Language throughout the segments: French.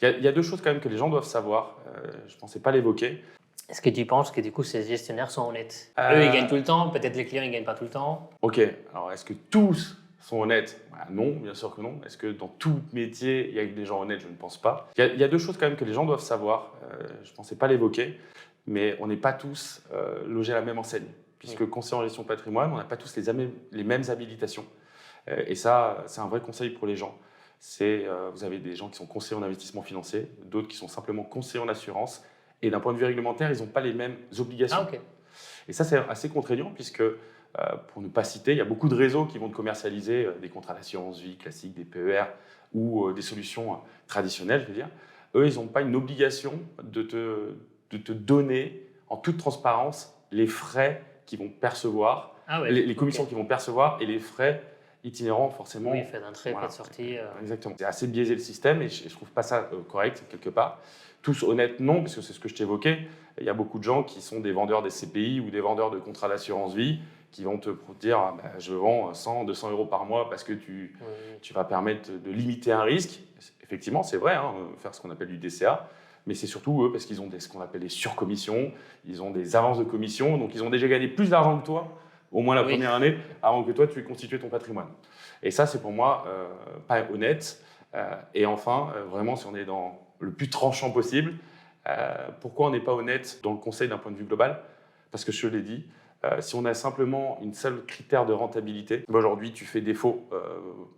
Il y a deux choses quand même que les gens doivent savoir. Je ne pensais pas l'évoquer. Est-ce que tu penses que du coup ces gestionnaires sont honnêtes? Eux, ils Euh, gagnent tout le temps, peut-être les clients, ils gagnent pas tout le temps. Ok, alors est-ce que tous sont honnêtes? Non, bien sûr que non. Est-ce que dans tout métier, il y a des gens honnêtes? Je ne pense pas. Il y a deux choses quand même que les gens doivent savoir. Je ne pensais pas l'évoquer, mais on n'est pas tous logés à la même enseigne. Puisque conseiller en gestion de patrimoine, on n'a pas tous les mêmes habilitations. Et ça, c'est un vrai conseil pour les gens. Vous avez des gens qui sont conseillers en investissement financier, d'autres qui sont simplement conseillers en assurance. Et d'un point de vue réglementaire, ils n'ont pas les mêmes obligations. Ah ok. Et ça, c'est assez contraignant puisque, pour ne pas citer, il y a beaucoup de réseaux qui vont te commercialiser des contrats d'assurance vie classiques, des PER ou des solutions traditionnelles, je veux dire. Eux, ils n'ont pas une obligation de te donner en toute transparence les frais qu'ils vont percevoir, Ah ouais. les commissions Ok. qu'ils vont percevoir et les frais itinérants forcément. Oui, fait d'entrée, Voilà. fait de sortie. Exactement. C'est assez biaisé le système et je ne trouve pas ça correct quelque part. Tous honnêtes, non, parce que c'est ce que je t'évoquais. Il y a beaucoup de gens qui sont des vendeurs des CPI ou des vendeurs de contrats d'assurance vie qui vont te dire ah, bah, je vends 100, 200 euros par mois parce que tu vas permettre de limiter un risque. Effectivement, c'est vrai, hein, faire ce qu'on appelle du DCA, mais c'est surtout eux parce qu'ils ont ce qu'on appelle des surcommissions, ils ont des avances de commission, donc ils ont déjà gagné plus d'argent que toi, au moins la Oui. première année, avant que toi tu aies constitué ton patrimoine. Et ça, c'est pour moi pas honnête. Et enfin, vraiment, si on est dans le plus tranchant possible, pourquoi on n'est pas honnête dans le conseil d'un point de vue global? Parce que je l'ai dit, si on a simplement une seule critère de rentabilité, aujourd'hui tu fais défaut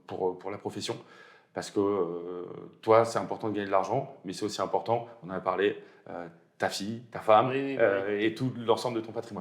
pour la profession, parce que toi c'est important de gagner de l'argent, mais c'est aussi important, on en a parlé, ta fille, ta femme Oui, oui, bah oui. et tout l'ensemble de ton patrimoine.